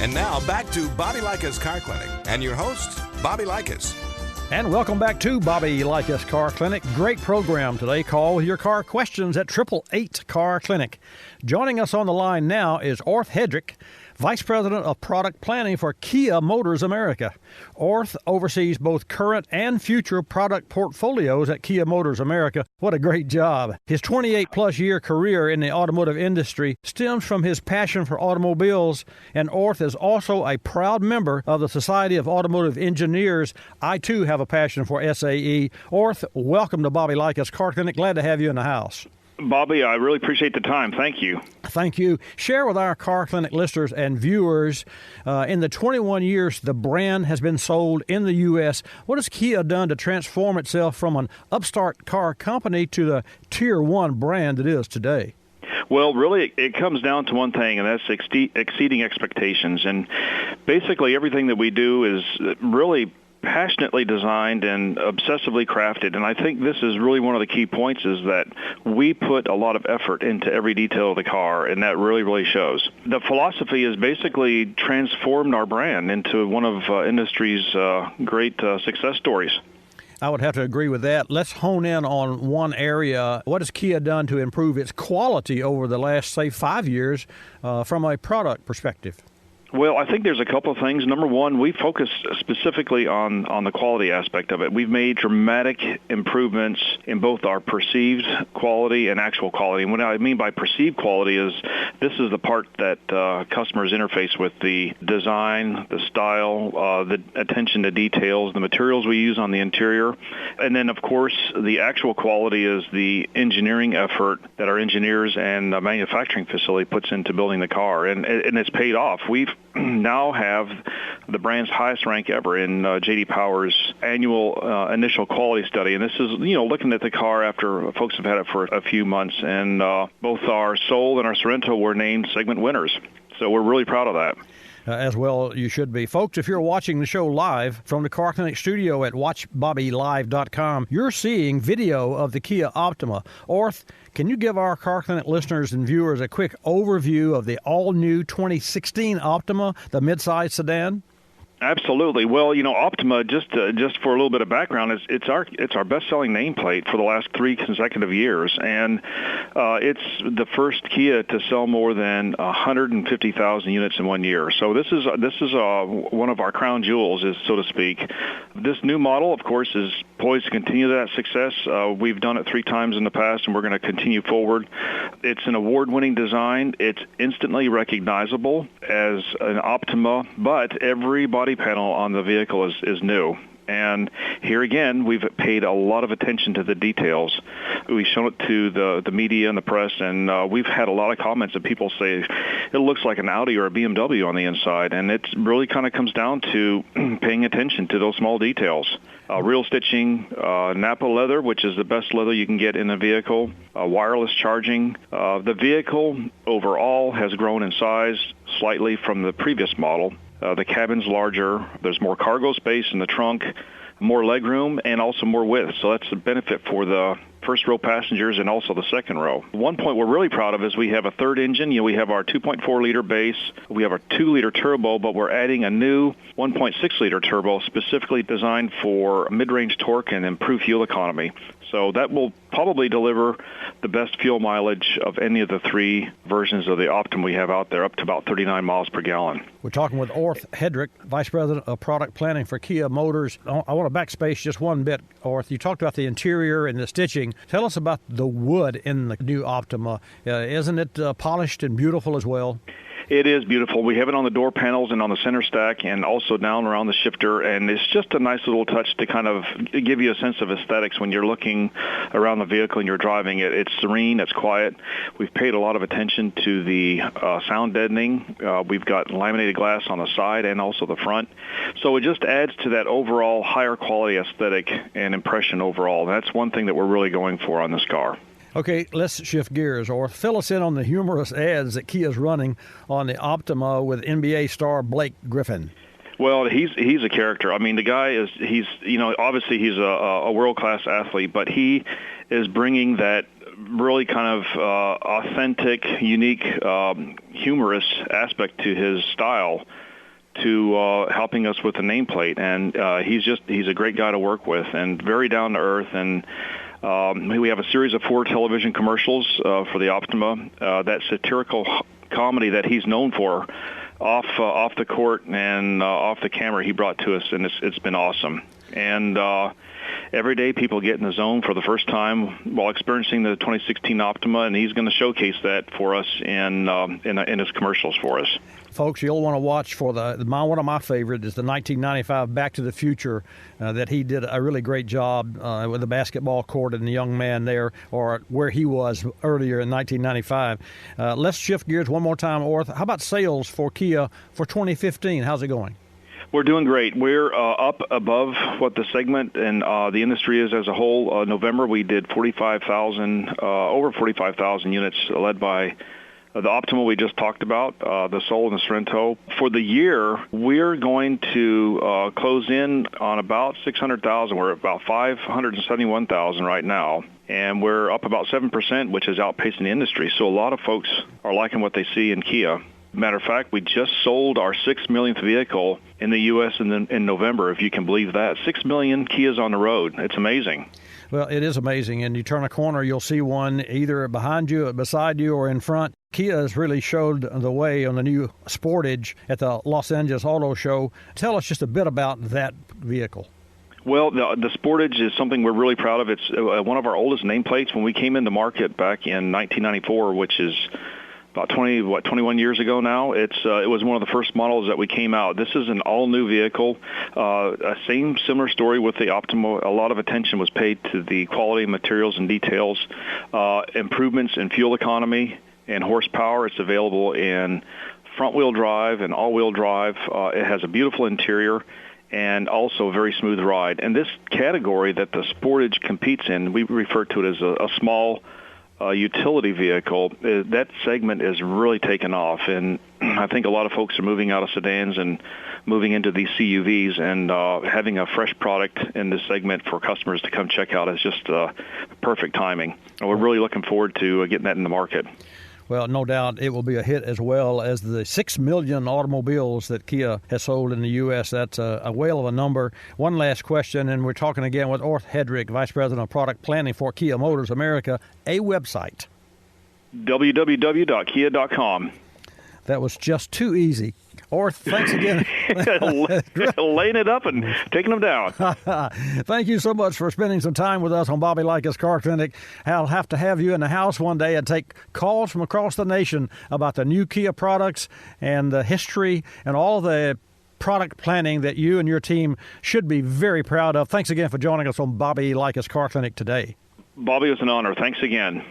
And now back to Bobby Likis Car Clinic and your host, Bobby Likis. And welcome back to Bobby Likis Car Clinic. Great program today. Call your car questions at 888 Car Clinic. Joining us on the line now is Orth Hedrick, Vice President of Product Planning for Kia Motors America. Orth oversees both current and future product portfolios at Kia Motors America. What a great job. His 28-plus year career in the automotive industry stems from his passion for automobiles, and Orth is also a proud member of the Society of Automotive Engineers. I, too, have a passion for SAE. Orth, welcome to Bobby Likis Car Clinic. Glad to have you in the house. Bobby, I really appreciate the time. Thank you. Thank you. Share with our Car Clinic listeners and viewers, in the 21 years the brand has been sold in the U.S., what has Kia done to transform itself from an upstart car company to the Tier 1 brand it is today? Well, really, it comes down to one thing, and that's exceeding expectations. And basically everything that we do is really passionately designed and obsessively crafted. And I think this is really one of the key points, is that we put a lot of effort into every detail of the car, and that really, really shows. The philosophy has basically transformed our brand into one of industry's great success stories. I would have to agree with that. Let's hone in on one area. What has Kia done to improve its quality over the last, say, 5 years from a product perspective? Well, I think there's a couple of things. Number one, we focus specifically on the quality aspect of it. We've made dramatic improvements in both our perceived quality and actual quality. And what I mean by perceived quality is this is the part that customers interface with: the design, the style, the attention to details, the materials we use on the interior. And then, of course, the actual quality is the engineering effort that our engineers and manufacturing facility puts into building the car. And it's paid off. We've now have the brand's highest rank ever in J.D. Power's annual initial quality study. And this is, looking at the car after folks have had it for a few months. And both our Soul and our Sorrento were named segment winners. So we're really proud of that. As well, you should be. Folks, if you're watching the show live from the Car Clinic studio at watchbobbylive.com, you're seeing video of the Kia Optima. Orth, can you give our Car Clinic listeners and viewers a quick overview of the all-new 2016 Optima, the midsize sedan? Absolutely. Well, Optima, just for a little bit of background, it's our best-selling nameplate for the last 3 consecutive years, and it's the first Kia to sell more than 150,000 units in 1 year. So this is one of our crown jewels, so to speak. This new model, of course, is poised to continue that success. We've done it 3 times in the past, and we're going to continue forward. It's an award-winning design. It's instantly recognizable as an Optima, but every body panel on the vehicle is new. And here again, we've paid a lot of attention to the details. We've shown it to the media and the press, and we've had a lot of comments that people say it looks like an Audi or a BMW on the inside. And it really kind of comes down to paying attention to those small details. Real stitching, Napa leather, which is the best leather you can get in a vehicle, wireless charging. The vehicle overall has grown in size slightly from the previous model. The cabin's larger. There's more cargo space in the trunk, more legroom, and also more width. So that's a benefit for the first row passengers and also the second row. One point we're really proud of is we have a third engine. We have our 2.4-liter base. We have our 2-liter turbo, but we're adding a new 1.6-liter turbo specifically designed for mid-range torque and improved fuel economy. So that will probably deliver the best fuel mileage of any of the 3 versions of the Optima we have out there, up to about 39 miles per gallon. We're talking with Orth Hedrick, Vice President of Product Planning for Kia Motors. I want to backspace just one bit, Orth. You talked about the interior and the stitching. Tell us about the wood in the new Optima. Isn't it polished and beautiful as well? It is beautiful. We have it on the door panels and on the center stack and also down around the shifter, and it's just a nice little touch to kind of give you a sense of aesthetics when you're looking around the vehicle and you're driving it. It's serene, it's quiet. We've paid a lot of attention to the sound deadening. We've got laminated glass on the side and also the front. So it just adds to that overall higher quality aesthetic and impression overall. That's one thing that we're really going for on this car. Okay, let's shift gears, or fill us in on the humorous ads that Kia's running on the Optima with NBA star Blake Griffin. Well, he's a character. I mean, the guy obviously he's a world-class athlete, but he is bringing that really kind of authentic, unique, humorous aspect to his style. to helping us with the nameplate, and he's a great guy to work with and very down to earth. And we have a series of 4 television commercials for the Optima, that satirical comedy that he's known for off the court and off the camera he brought to us, and it's been awesome. And every day people get in the zone for the first time while experiencing the 2016 Optima, and he's going to showcase that for us in his commercials for us. Folks, you'll want to watch for one of my favorites is the 1995 Back to the Future that he did a really great job with the basketball court and the young man there, or where he was earlier in 1995. Let's shift gears one more time, Orth. How about sales for Kia for 2015? How's it going? We're doing great. We're up above what the segment and the industry is as a whole. November, we did over 45,000 units, led by the Optima we just talked about, the Soul and the Sorento. For the year, we're going to close in on about 600,000. We're at about 571,000 right now, and we're up about 7%, which is outpacing the industry. So a lot of folks are liking what they see in Kia. Matter of fact, we just sold our 6 millionth vehicle in the U.S. in November, if you can believe that. 6 million Kias on the road. It's amazing. Well, it is amazing, and you turn a corner, you'll see one either behind you, beside you, or in front. Kia has really showed the way on the new Sportage at the Los Angeles Auto Show. Tell us just a bit about that vehicle. Well, the Sportage is something we're really proud of. It's one of our oldest nameplates. When we came into market back in 1994, which is about 21 years ago now, it was one of the first models that we came out. This is an all-new vehicle. Similar story with the Optima. A lot of attention was paid to the quality of materials and details, improvements in fuel economy and horsepower. It's available in front-wheel drive and all-wheel drive. It has a beautiful interior and also a very smooth ride. And this category that the Sportage competes in, we refer to it as a small utility vehicle. That segment is really taken off, and I think a lot of folks are moving out of sedans and moving into these CUVs, and having a fresh product in this segment for customers to come check out is just perfect timing. And we're really looking forward to getting that in the market. Well, no doubt it will be a hit, as well as the 6 million automobiles that Kia has sold in the U.S. That's a whale of a number. One last question, and we're talking again with Orth Hedrick, Vice President of Product Planning for Kia Motors America. A website. www.kia.com. That was just too easy. Orth, thanks again. Laying it up and taking them down. Thank you so much for spending some time with us on Bobby Likis Car Clinic. I'll have to have you in the house one day and take calls from across the nation about the new Kia products and the history and all the product planning that you and your team should be very proud of. Thanks again for joining us on Bobby Likis Car Clinic today. Bobby, it was an honor. Thanks again.